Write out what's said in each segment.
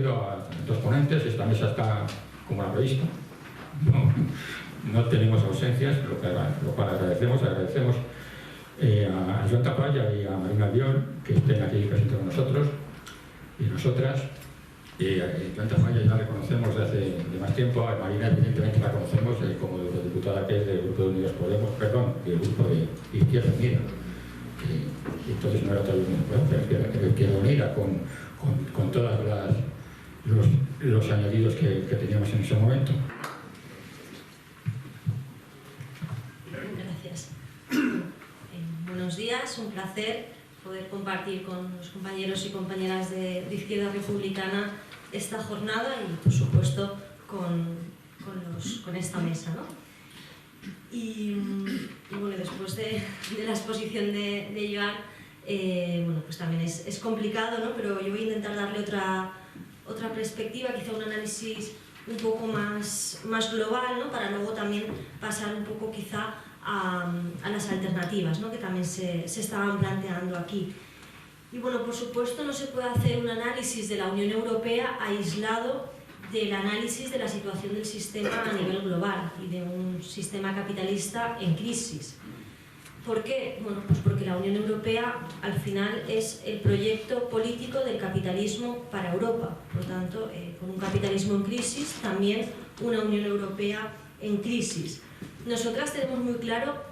oído a los ponentes, esta mesa está como la prevista. No tenemos ausencias, lo cual agradecemos a Joan Tafalla y a Marina Albiol que estén aquí presentes con nosotros y nosotras. Joan Tafalla ya la conocemos desde hace más tiempo, a Marina evidentemente la conocemos como diputada que es del Grupo de Unidos Podemos, perdón, del Grupo de Izquierda Unida. Entonces no era otra pero Izquierda Unida con todos los añadidos que teníamos en ese momento. Gracias. Buenos días, un placer poder compartir con los compañeros y compañeras de Izquierda Republicana esta jornada y, por supuesto, con esta mesa, ¿no? Y bueno, después de la exposición de Joan, bueno, pues también es complicado, ¿no? Pero yo voy a intentar darle otra perspectiva, quizá un análisis un poco más global, ¿no? Para luego también pasar un poco quizá a las alternativas, ¿no? Que también se estaban planteando aquí. Y bueno, por supuesto no se puede hacer un análisis de la Unión Europea aislado del análisis de la situación del sistema a nivel global y de un sistema capitalista en crisis. ¿Por qué? Bueno, pues porque la Unión Europea al final es el proyecto político del capitalismo para Europa. Por lo tanto, con un capitalismo en crisis, también una Unión Europea en crisis. Nosotras tenemos muy claro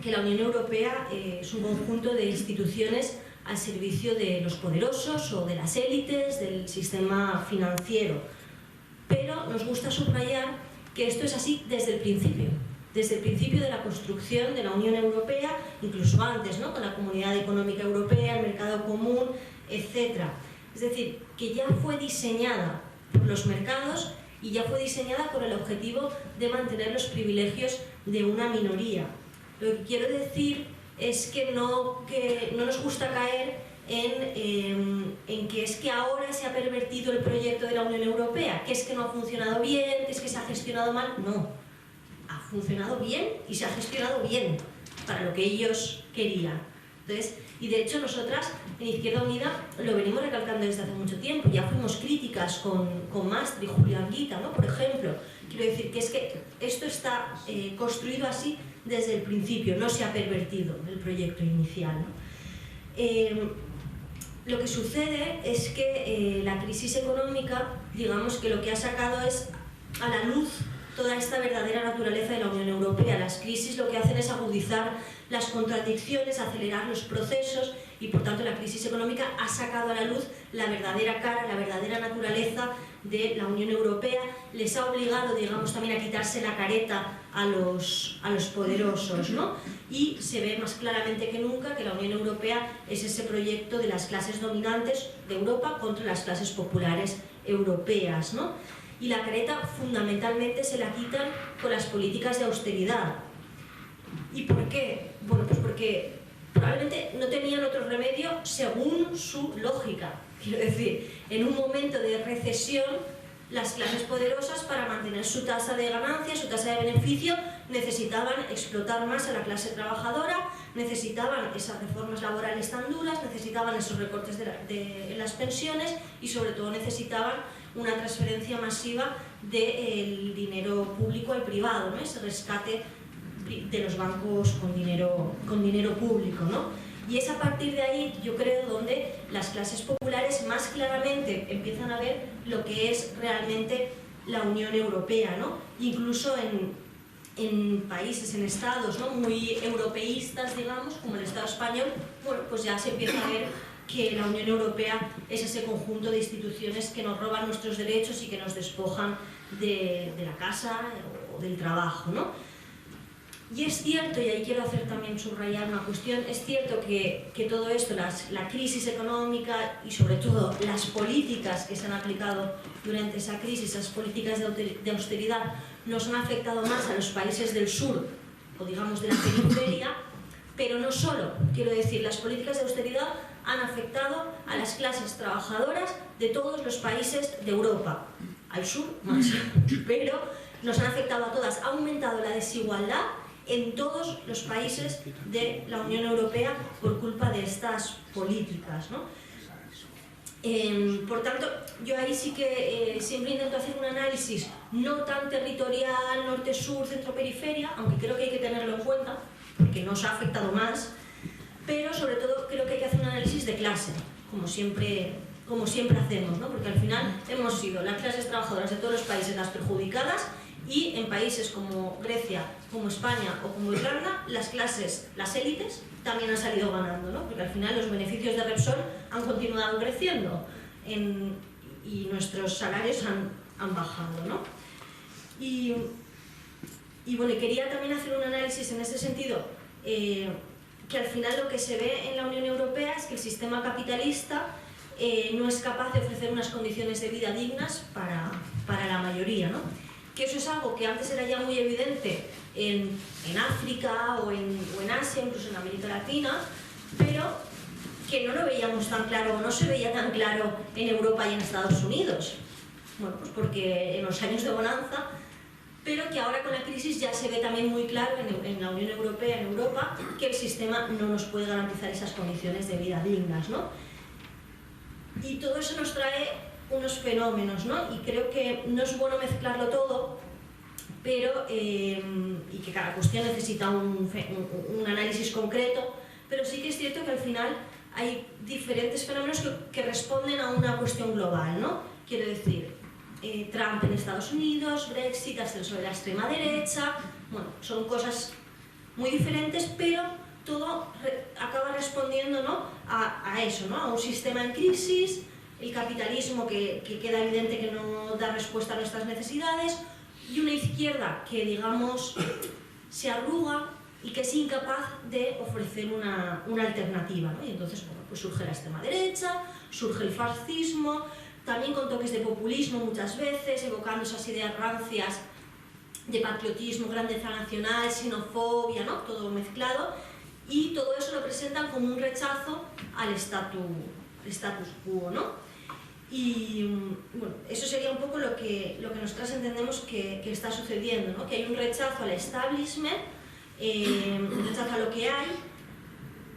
que la Unión Europea es un conjunto de instituciones al servicio de los poderosos o de las élites, del sistema financiero. Pero nos gusta subrayar que esto es así desde el principio de la construcción de la Unión Europea, incluso antes, ¿no? Con la Comunidad Económica Europea, el mercado común, etc. Es decir, que ya fue diseñada por los mercados y ya fue diseñada con el objetivo de mantener los privilegios de una minoría. Lo que quiero decir es que no nos gusta caer en que es que ahora se ha pervertido el proyecto de la Unión Europea, que es que no ha funcionado bien, que es que se ha gestionado mal. No, ha funcionado bien y se ha gestionado bien para lo que ellos querían. Entonces, y de hecho nosotras en Izquierda Unida lo venimos recalcando desde hace mucho tiempo. Ya fuimos críticas con Maastricht, Julia Anguita, ¿no? Por ejemplo, quiero decir que es que esto está construido así desde el principio, no se ha pervertido el proyecto inicial, ¿no? Lo que sucede es que la crisis económica, digamos que lo que ha sacado es a la luz toda esta verdadera naturaleza de la Unión Europea. Las crisis lo que hacen es agudizar las contradicciones, acelerar los procesos y, por tanto, la crisis económica ha sacado a la luz la verdadera cara, la verdadera naturaleza de la Unión Europea. Les ha obligado, digamos, también a quitarse la careta a los poderosos, ¿no? Y se ve más claramente que nunca que la Unión Europea es ese proyecto de las clases dominantes de Europa contra las clases populares europeas, ¿no? Y la careta fundamentalmente se la quitan con las políticas de austeridad. ¿Y por qué? Bueno, pues porque probablemente no tenían otro remedio según su lógica. Quiero decir, en un momento de recesión, las clases poderosas, para mantener su tasa de ganancia, su tasa de beneficio, necesitaban explotar más a la clase trabajadora, necesitaban esas reformas laborales tan duras, necesitaban esos recortes en las pensiones y sobre todo necesitaban una transferencia masiva del dinero público al privado, ¿no? Ese rescate de los bancos con dinero público, ¿no? Y es a partir de ahí, yo creo, donde las clases populares más claramente empiezan a ver lo que es realmente la Unión Europea, ¿no? Incluso en países, en estados, ¿no? Muy europeístas, digamos, como el Estado español, bueno, pues ya se empieza a ver que la Unión Europea es ese conjunto de instituciones que nos roban nuestros derechos y que nos despojan de la casa o del trabajo, ¿no? Y es cierto, y ahí quiero hacer también subrayar una cuestión, es cierto que todo esto, la crisis económica y sobre todo las políticas que se han aplicado durante esa crisis, esas políticas de austeridad, nos han afectado más a los países del sur o digamos de la periferia, pero no solo, quiero decir, las políticas de austeridad han afectado a las clases trabajadoras de todos los países de Europa, al sur más, pero nos han afectado a todas, ha aumentado la desigualdad en todos los países de la Unión Europea por culpa de estas políticas, ¿no? Por tanto, yo ahí sí que siempre intento hacer un análisis no tan territorial, norte-sur, centro-periferia, aunque creo que hay que tenerlo en cuenta, porque nos ha afectado más, pero sobre todo creo que hay que hacer un análisis de clase, como siempre hacemos, ¿no? Porque al final hemos sido las clases trabajadoras de todos los países las perjudicadas, y en países como Grecia, como España o como Irlanda, las élites también han salido ganando, ¿no? Porque al final los beneficios de Repsol han continuado creciendo y nuestros salarios han bajado, ¿no? Y bueno, quería también hacer un análisis en ese sentido, que al final lo que se ve en la Unión Europea es que el sistema capitalista no es capaz de ofrecer unas condiciones de vida dignas para la mayoría, ¿no? Que eso es algo que antes era ya muy evidente en África o en Asia, incluso en América Latina, pero que no lo veíamos tan claro, o no se veía tan claro en Europa y en Estados Unidos. Bueno, pues porque en los años de bonanza, pero que ahora con la crisis ya se ve también muy claro en la Unión Europea, en Europa, que el sistema no nos puede garantizar esas condiciones de vida dignas, ¿no? Y todo eso nos trae unos fenómenos, ¿no? Y creo que no es bueno mezclarlo todo, pero, y que cada cuestión necesita un análisis concreto, pero sí que es cierto que al final hay diferentes fenómenos que responden a una cuestión global, ¿no? Quiero decir, Trump en Estados Unidos, Brexit, ascenso de la extrema derecha, bueno, son cosas muy diferentes, pero todo acaba respondiendo, ¿no? a eso, ¿no? A un sistema en crisis, el capitalismo que queda evidente que no da respuesta a nuestras necesidades, y una izquierda que, digamos, se arruga y que es incapaz de ofrecer una alternativa, ¿no? Y entonces, bueno, pues surge la extrema derecha, surge el fascismo, también con toques de populismo muchas veces, evocando esas ideas rancias de patriotismo, grandeza nacional, xenofobia, ¿no? Todo mezclado, y todo eso lo presentan como un rechazo al status quo, ¿no? Y bueno, eso sería un poco lo que nosotras entendemos que está sucediendo, ¿no? Que hay un rechazo al establishment, un rechazo a lo que hay,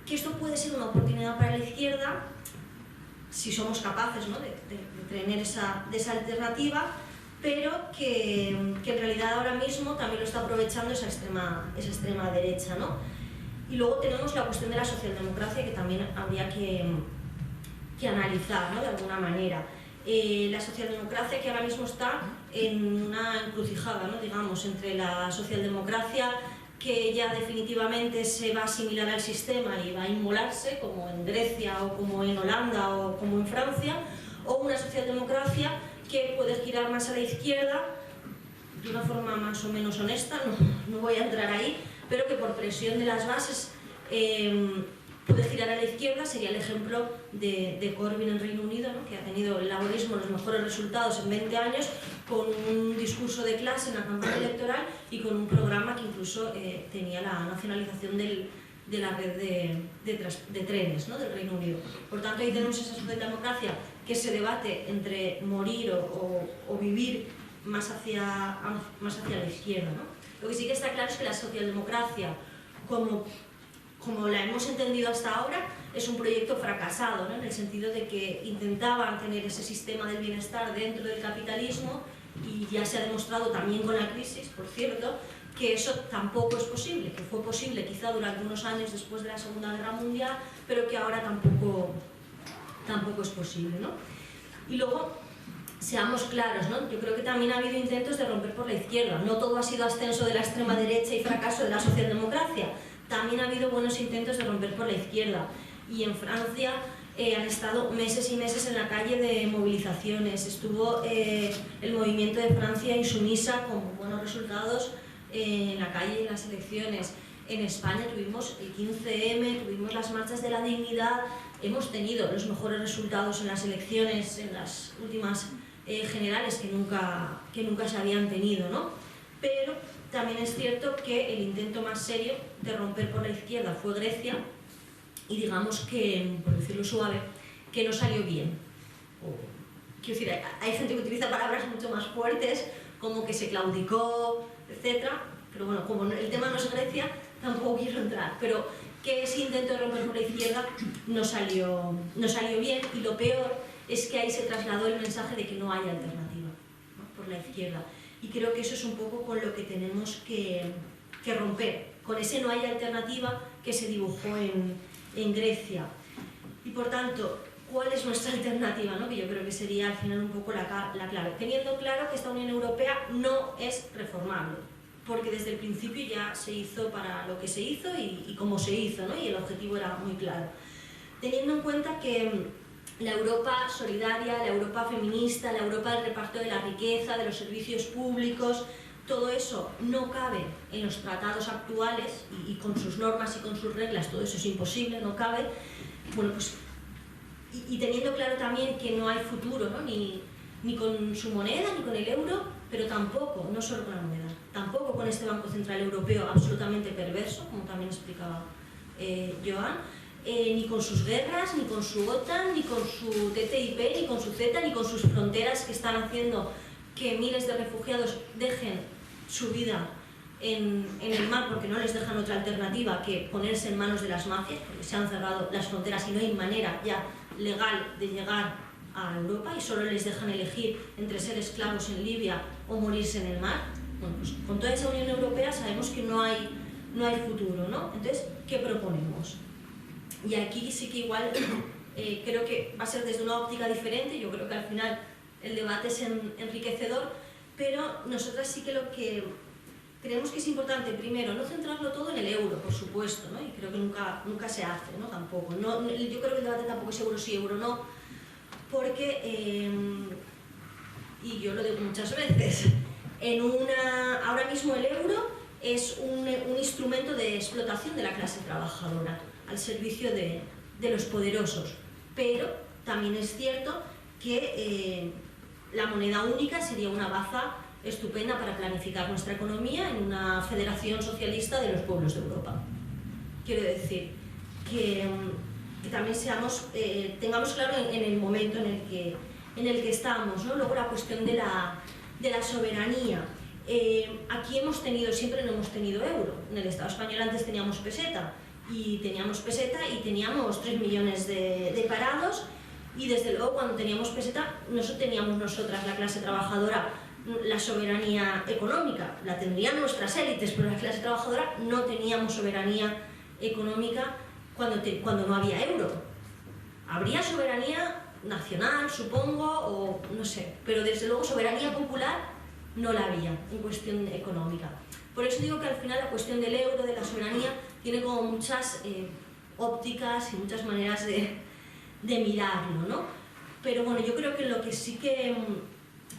que esto puede ser una oportunidad para la izquierda si somos capaces, ¿no? de tener esa alternativa, pero que en realidad ahora mismo también lo está aprovechando esa extrema derecha, ¿no? Y luego tenemos la cuestión de la socialdemocracia, que también habría que analizar, ¿no? De alguna manera. La socialdemocracia, que ahora mismo está en una encrucijada, ¿no? Digamos, entre la socialdemocracia que ya definitivamente se va a asimilar al sistema y va a inmolarse, como en Grecia o como en Holanda o como en Francia, o una socialdemocracia que puede girar más a la izquierda de una forma más o menos honesta, no voy a entrar ahí, pero que por presión de las bases puede girar a la izquierda. Sería el ejemplo de Corbyn en Reino Unido, ¿no? Que ha tenido el laborismo los mejores resultados en 20 años, con un discurso de clase en la campaña electoral y con un programa que incluso tenía la nacionalización de la red de trenes, ¿no? Del Reino Unido. Por tanto, ahí tenemos esa socialdemocracia que se debate entre morir o vivir más hacia la izquierda, ¿no? Lo que sí que está claro es que la socialdemocracia, como la hemos entendido hasta ahora, es un proyecto fracasado, ¿no? En el sentido de que intentaban tener ese sistema del bienestar dentro del capitalismo, y ya se ha demostrado también con la crisis, por cierto, que eso tampoco es posible, que fue posible quizá durante unos años después de la Segunda Guerra Mundial, pero que ahora tampoco es posible, ¿no? Y luego, seamos claros, ¿no? Yo creo que también ha habido intentos de romper por la izquierda. No todo ha sido ascenso de la extrema derecha y fracaso de la socialdemocracia. También ha habido buenos intentos de romper por la izquierda. Y en Francia han estado meses y meses en la calle de movilizaciones. Estuvo el movimiento de Francia insumisa con buenos resultados en la calle y en las elecciones. En España tuvimos el 15M, tuvimos las marchas de la dignidad, hemos tenido los mejores resultados en las elecciones, en las últimas generales que nunca se habían tenido, ¿no? Pero también es cierto que el intento más serio de romper por la izquierda fue Grecia, y digamos que, por decirlo suave, que no salió bien. Quiero decir, hay gente que utiliza palabras mucho más fuertes, como que se claudicó, etc. Pero bueno, como el tema no es Grecia, tampoco quiero entrar. Pero que ese intento de romper por la izquierda no salió bien, y lo peor es que ahí se trasladó el mensaje de que no hay alternativa, ¿no?, por la izquierda. Y creo que eso es un poco con lo que tenemos que romper, con ese no hay alternativa que se dibujó en Grecia. Y por tanto, ¿cuál es nuestra alternativa?, ¿no?, que yo creo que sería al final un poco la clave. Teniendo claro que esta Unión Europea no es reformable, porque desde el principio ya se hizo para lo que se hizo y cómo se hizo, ¿no?, y el objetivo era muy claro. Teniendo en cuenta que la Europa solidaria, la Europa feminista, la Europa del reparto de la riqueza, de los servicios públicos, todo eso no cabe en los tratados actuales y con sus normas y con sus reglas, todo eso es imposible, no cabe. Bueno, pues, y teniendo claro también que no hay futuro, ¿no?, ni con su moneda, ni con el euro, pero tampoco, no solo con la moneda, tampoco con este Banco Central Europeo absolutamente perverso, como también explicaba Joan, ni con sus guerras, ni con su OTAN, ni con su TTIP, ni con su CETA, ni con sus fronteras que están haciendo que miles de refugiados dejen su vida en el mar porque no les dejan otra alternativa que ponerse en manos de las mafias, porque se han cerrado las fronteras y no hay manera ya legal de llegar a Europa y solo les dejan elegir entre ser esclavos en Libia o morirse en el mar. Bueno, pues con toda esa Unión Europea sabemos que no hay futuro, ¿no? Entonces, ¿qué proponemos? Y aquí sí que igual creo que va a ser desde una óptica diferente. Yo creo que al final el debate es enriquecedor, pero nosotras sí que lo que creemos que es importante, primero, no centrarlo todo en el euro, por supuesto, ¿no?, y creo que nunca se hace, ¿no?, tampoco. Yo creo que el debate tampoco es euro sí, euro no, porque, y yo lo digo muchas veces, ahora mismo el euro es un instrumento de explotación de la clase trabajadora al servicio de los poderosos, pero también es cierto que la moneda única sería una baza estupenda para planificar nuestra economía en una federación socialista de los pueblos de Europa. Quiero decir que también tengamos claro en el momento en el que estamos, ¿no? Luego la cuestión de la soberanía. Aquí siempre no hemos tenido euro. En el Estado español antes teníamos peseta y teníamos 3 millones de parados, y desde luego cuando teníamos peseta no teníamos nosotras, la clase trabajadora, la soberanía económica. La tendrían nuestras élites, pero la clase trabajadora no teníamos soberanía económica cuando no había euro. Habría soberanía nacional, supongo, o no sé, pero desde luego soberanía popular no la había en cuestión económica. Por eso digo que al final la cuestión del euro, de la soberanía, tiene como muchas ópticas y muchas maneras de mirarlo, ¿no? Pero bueno, yo creo que lo que sí que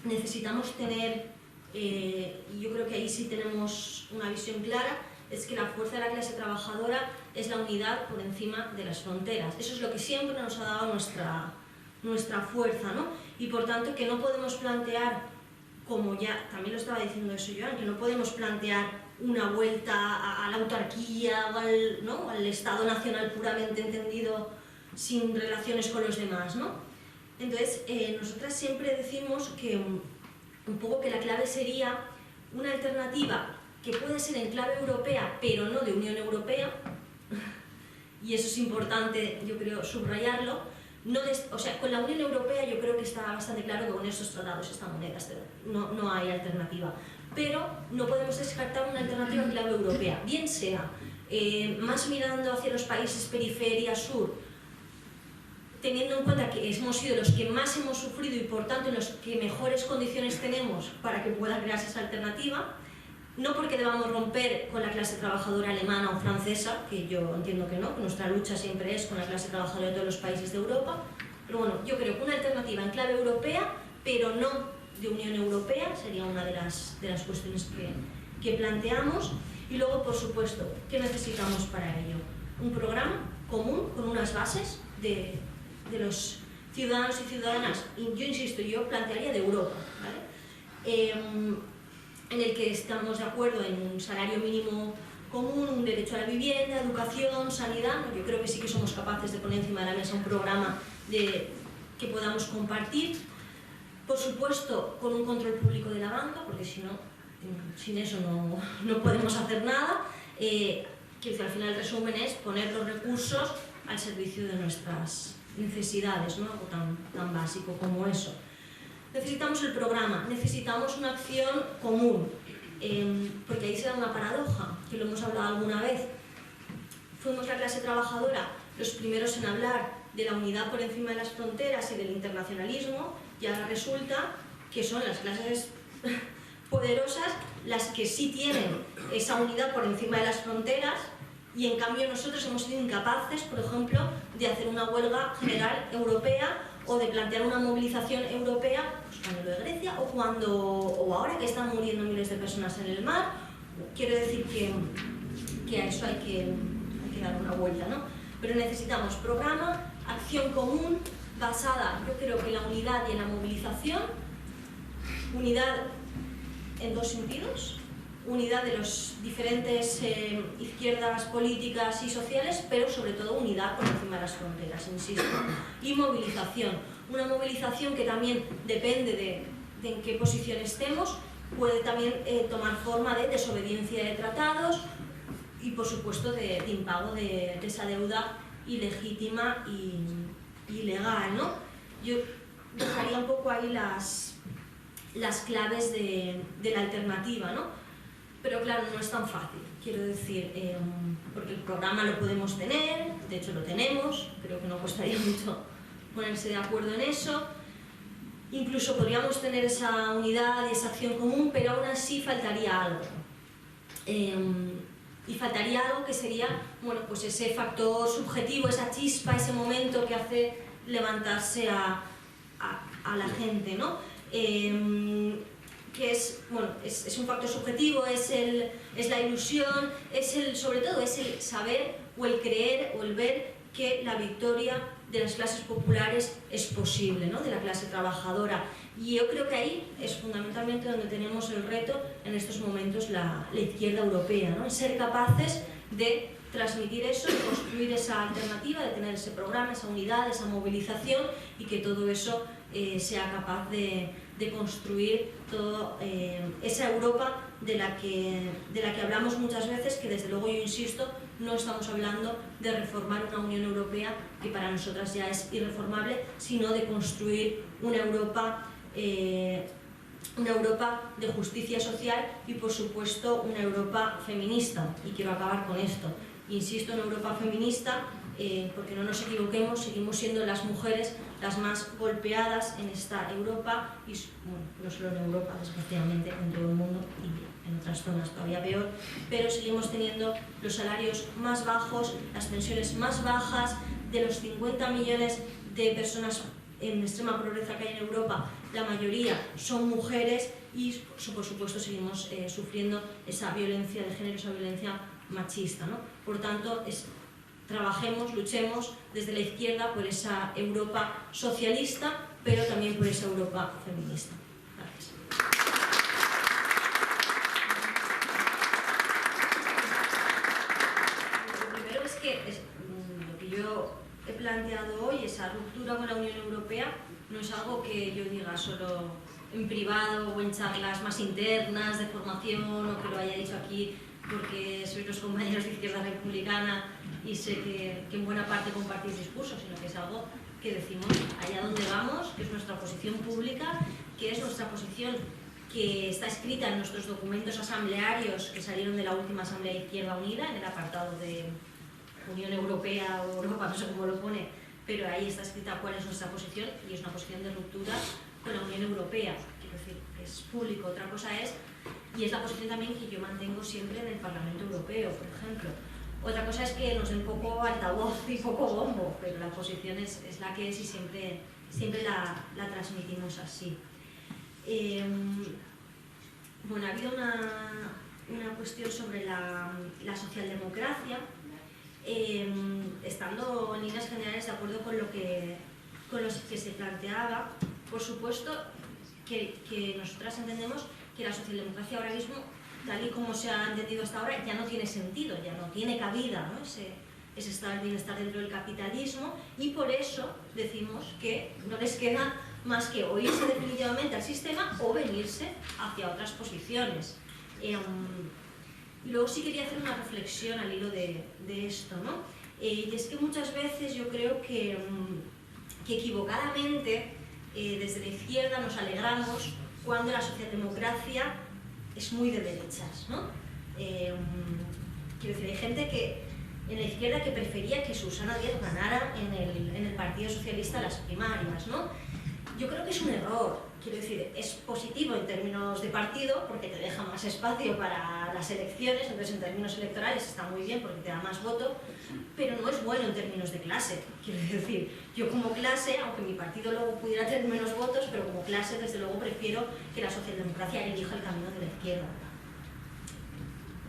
necesitamos tener, y yo creo que ahí sí tenemos una visión clara, es que la fuerza de la clase trabajadora es la unidad por encima de las fronteras. Eso es lo que siempre nos ha dado nuestra fuerza, ¿no? Y por tanto que no podemos plantear, como ya también lo estaba diciendo eso Joan, que no podemos plantear una vuelta a la autarquía o al Estado nacional puramente entendido sin relaciones con los demás, ¿no? Entonces, nosotras siempre decimos que un poco que la clave sería una alternativa que puede ser en clave europea, pero no de Unión Europea, y eso es importante, yo creo, subrayarlo. O sea, con la Unión Europea yo creo que está bastante claro que con estos tratados, esta moneda, no hay alternativa. Pero no podemos descartar una alternativa en clave europea, bien sea más mirando hacia los países periferia sur, teniendo en cuenta que hemos sido los que más hemos sufrido y por tanto en los que mejores condiciones tenemos para que pueda crearse esa alternativa, no porque debamos romper con la clase trabajadora alemana o francesa, que yo entiendo que no, que nuestra lucha siempre es con la clase trabajadora de todos los países de Europa, pero bueno, yo creo que una alternativa en clave europea, pero no de Unión Europea, sería una de las cuestiones que planteamos. Y luego, por supuesto, ¿qué necesitamos para ello? Un programa común con unas bases de los ciudadanos y ciudadanas, y yo insisto, yo plantearía de Europa, ¿vale? En el que estamos de acuerdo en un salario mínimo común, un derecho a la vivienda, educación, sanidad. Yo creo que sí que somos capaces de poner encima de la mesa un programa que podamos compartir. Por supuesto, con un control público de la banca, porque si no, sin eso no podemos hacer nada. Que al final el resumen es poner los recursos al servicio de necesidades, ¿no? Algo tan básico como eso. Necesitamos el programa, necesitamos una acción común, porque ahí se da una paradoja, que lo hemos hablado alguna vez. Fuimos la clase trabajadora los primeros en hablar de la unidad por encima de las fronteras y del internacionalismo, y ahora resulta que son las clases poderosas las que sí tienen esa unidad por encima de las fronteras, y en cambio nosotros hemos sido incapaces, por ejemplo, de hacer una huelga general europea o de plantear una movilización europea, pues cuando lo de Grecia o ahora que están muriendo miles de personas en el mar. Quiero decir que a eso hay que dar una vuelta, ¿no? Pero necesitamos programa, acción común, basada, yo creo que en la unidad y en la movilización, unidad en dos sentidos, unidad de las diferentes izquierdas políticas y sociales, pero sobre todo unidad por encima de las fronteras, insisto, y movilización. Una movilización que también depende de en qué posición estemos, puede también tomar forma de desobediencia de tratados y, por supuesto, de impago de esa deuda ilegítima y ilegal, ¿no? Yo dejaría un poco ahí las claves de la alternativa, ¿no? Pero claro, no es tan fácil, quiero decir, porque el programa lo podemos tener, de hecho lo tenemos, creo que no costaría mucho ponerse de acuerdo en eso. Incluso podríamos tener esa unidad y esa acción común, pero aún así faltaría algo. Y faltaría algo que sería, bueno, pues ese factor subjetivo, esa chispa, ese momento que hace levantarse a la gente, ¿no? Que es, bueno, es un factor subjetivo, es la ilusión, sobre todo es el saber o el creer o el ver que la victoria de las clases populares es posible, ¿no? De la clase trabajadora. Y yo creo que ahí es fundamentalmente donde tenemos el reto en estos momentos la izquierda europea, ¿no? En ser capaces de transmitir eso, de construir esa alternativa, de tener ese programa, esa unidad, esa movilización, y que todo eso sea capaz de construir toda esa Europa de la que hablamos muchas veces, que desde luego yo insisto, no estamos hablando de reformar una Unión Europea que para nosotras ya es irreformable, sino de construir una Europa de justicia social y, por supuesto, una Europa feminista. Y quiero acabar con esto. Insisto en Europa feminista porque no nos equivoquemos, seguimos siendo las mujeres las más golpeadas en esta Europa, y bueno, no solo en Europa, desgraciadamente, en todo el mundo y en otras zonas todavía peor, pero seguimos teniendo los salarios más bajos, las pensiones más bajas. De los 50 millones de personas en extrema pobreza que hay en Europa, la mayoría son mujeres y, por supuesto, seguimos sufriendo esa violencia de género, esa violencia machista, ¿no? Por tanto, trabajemos, luchemos desde la izquierda por esa Europa socialista, pero también por esa Europa feminista. Gracias. Lo primero es que lo que yo he planteado hoy, esa ruptura con la Unión Europea, no es algo que yo diga solo en privado o en charlas más internas de formación, o que lo haya dicho aquí porque sois los compañeros de Izquierda Republicana y sé que en buena parte compartís discursos, sino que es algo que decimos allá donde vamos, que es nuestra posición pública, que es nuestra posición que está escrita en nuestros documentos asamblearios que salieron de la última Asamblea de Izquierda Unida, en el apartado de Unión Europea o Europa, no sé cómo lo pone, pero ahí está escrita cuál es nuestra posición, y es una posición de ruptura con la Unión Europea. Quiero decir, es público. Otra cosa es, y es la posición también que yo mantengo siempre en el Parlamento Europeo, por ejemplo. Otra cosa es que nos den poco altavoz y poco bombo, pero la posición es la que es, y siempre la transmitimos así. Bueno, ha habido una cuestión sobre la socialdemocracia. Estando en líneas generales de acuerdo con lo que se planteaba, por supuesto que nosotras entendemos que la socialdemocracia ahora mismo, tal y como se ha entendido hasta ahora, ya no tiene sentido, ya no tiene cabida, ¿no? Ese estado del bienestar dentro del capitalismo, y por eso decimos que no les queda más que o irse definitivamente al sistema o venirse hacia otras posiciones. Y luego sí quería hacer una reflexión al hilo de esto, ¿no? Y es que muchas veces yo creo que que equivocadamente desde la izquierda nos alegramos cuando la socialdemocracia es muy de derechas, ¿no? Quiero decir, hay gente en la izquierda que prefería que Susana Díaz ganara en el Partido Socialista las primarias, ¿no? Yo creo que es un error. Quiero decir, es positivo en términos de partido porque te deja más espacio para las elecciones, entonces en términos electorales está muy bien porque te da más voto, pero no es bueno en términos de clase. Quiero decir, yo como clase, aunque mi partido luego pudiera tener menos votos, pero como clase desde luego prefiero que la socialdemocracia elija el camino de la izquierda.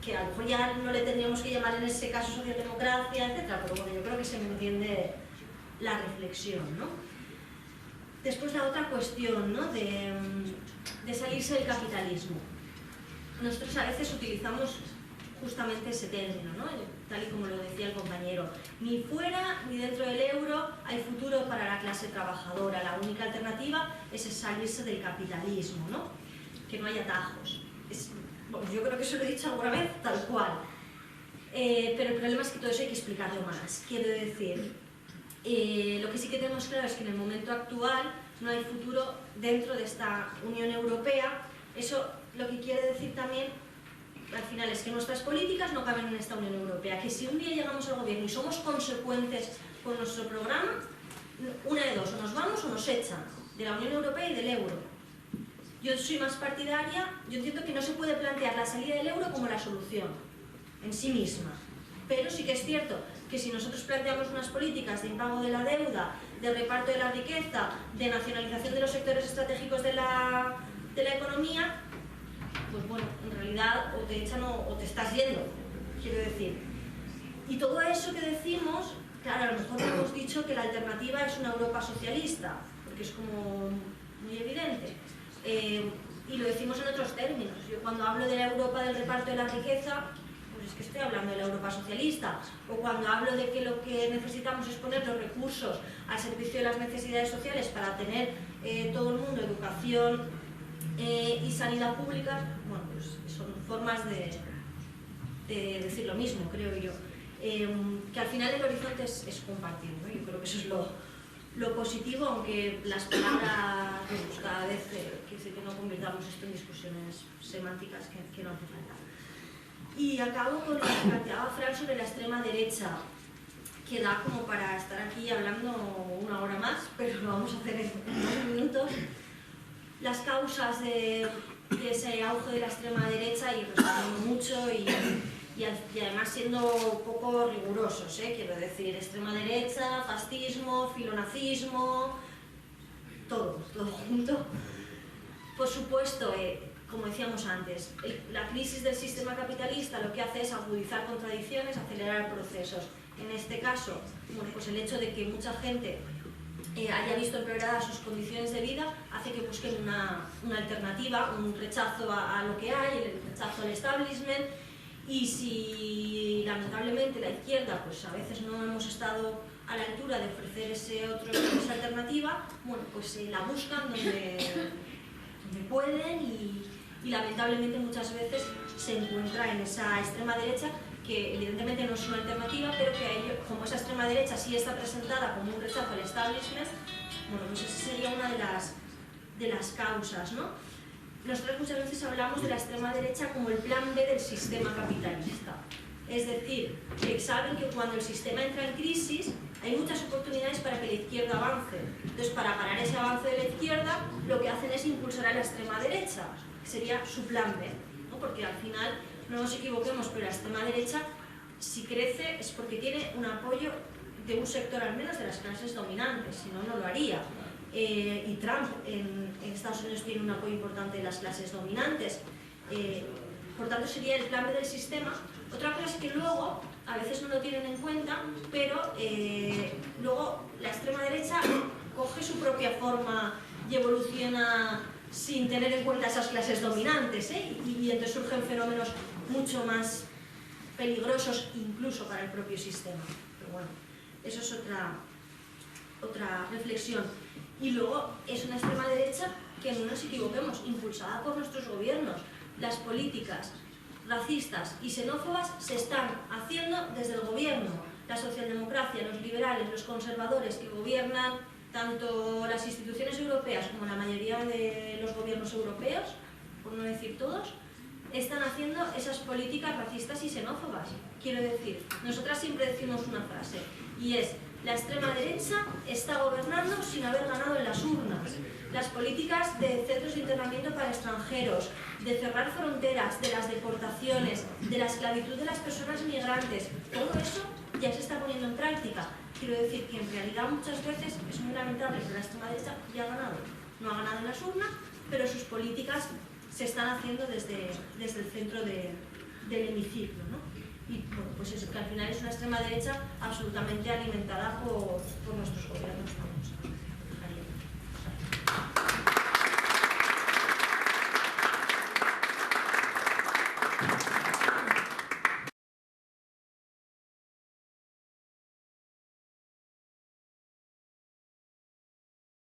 Que a lo mejor ya no le tendríamos que llamar en ese caso socialdemocracia, etc., pero bueno, yo creo que se me entiende la reflexión, ¿no? Después la otra cuestión, ¿no? de salirse del capitalismo. Nosotros a veces utilizamos justamente ese término, ¿no? Tal y como lo decía el compañero. Ni fuera ni dentro del euro hay futuro para la clase trabajadora. La única alternativa es salirse del capitalismo, ¿no? Que no haya atajos. Bueno, yo creo que eso lo he dicho alguna vez, tal cual. Pero el problema es que todo eso hay que explicarlo más. Quiero decir, lo que sí que tenemos claro es que en el momento actual no hay futuro dentro de esta Unión Europea. Eso lo que quiere decir también, al final, es que nuestras políticas no caben en esta Unión Europea. Que si un día llegamos al gobierno y somos consecuentes con nuestro programa, una de dos, o nos vamos o nos echan de la Unión Europea y del euro. Yo soy más partidaria, yo entiendo que no se puede plantear la salida del euro como la solución en sí misma. Pero sí que es cierto que si nosotros planteamos unas políticas de impago de la deuda, de reparto de la riqueza, de nacionalización de los sectores estratégicos de la economía, pues bueno, en realidad o te echan o te estás yendo, quiero decir. Y todo eso que decimos, claro, a lo mejor no hemos dicho que la alternativa es una Europa socialista, porque es como muy evidente. Y lo decimos en otros términos. Yo cuando hablo de la Europa del reparto de la riqueza, pues es que estoy hablando de la Europa socialista. O cuando hablo de que lo que necesitamos es poner los recursos al servicio de las necesidades sociales para tener todo el mundo educación y sanidad pública, bueno, pues son formas de decir lo mismo, creo yo. Que al final el horizonte es compartido, ¿no? Yo creo que eso es lo positivo, aunque las palabras, pues cada vez que no convirtamos esto en discusiones semánticas que no hace falta. Y acabo con lo que planteaba Fran sobre la extrema derecha, que da como para estar aquí hablando una hora más, pero lo vamos a hacer en 2 minutos. Las causas de ese auge de la extrema derecha, y resumiendo mucho y además siendo poco rigurosos, quiero decir, extrema derecha, fascismo, filonazismo, todo junto. Por supuesto, como decíamos antes, la crisis del sistema capitalista lo que hace es agudizar contradicciones, acelerar procesos. En este caso, bueno, pues el hecho de que mucha gente haya visto empeoradas sus condiciones de vida hace que busquen una alternativa, un rechazo a lo que hay, el rechazo al establishment. Y si lamentablemente la izquierda pues a veces no hemos estado a la altura de ofrecer esa alternativa, bueno, pues la buscan donde pueden y lamentablemente muchas veces se encuentra en esa extrema derecha, que evidentemente no es una alternativa, pero que como esa extrema derecha sí está presentada como un rechazo al establishment, bueno, pues esa sería una de las causas, ¿no? Nosotros muchas veces hablamos de la extrema derecha como el plan B del sistema capitalista. Es decir, que saben que cuando el sistema entra en crisis hay muchas oportunidades para que la izquierda avance. Entonces, para parar ese avance de la izquierda, lo que hacen es impulsar a la extrema derecha, que sería su plan B, ¿no? Porque al final, no nos equivoquemos, pero la extrema derecha, si crece, es porque tiene un apoyo de un sector al menos de las clases dominantes, si no, no lo haría. Y Trump en Estados Unidos tiene un apoyo importante de las clases dominantes. Por tanto, sería el plan B del sistema. Otra cosa es que luego, a veces no lo tienen en cuenta, pero luego la extrema derecha coge su propia forma y evoluciona sin tener en cuenta esas clases dominantes, y entonces surgen fenómenos mucho más peligrosos incluso para el propio sistema. Pero bueno, eso es otra reflexión. Y luego es una extrema derecha que, no nos equivoquemos, impulsada por nuestros gobiernos. Las políticas racistas y xenófobas se están haciendo desde el gobierno. La socialdemocracia, los liberales, los conservadores que gobiernan tanto las instituciones europeas como la mayoría de los gobiernos europeos, por no decir todos, están haciendo esas políticas racistas y xenófobas. Quiero decir, nosotras siempre decimos una frase, y es: la extrema derecha está gobernando sin haber ganado en las urnas. Las políticas de centros de internamiento para extranjeros, de cerrar fronteras, de las deportaciones, de la esclavitud de las personas migrantes, todo eso ya se está poniendo en práctica. Quiero decir que en realidad muchas veces es muy lamentable que la extrema derecha ya ha ganado. No ha ganado en las urnas, pero sus políticas se están haciendo desde el centro del hemiciclo, ¿no? Y bueno, pues eso, que al final es una extrema derecha absolutamente alimentada por nuestros gobiernos. Vamos.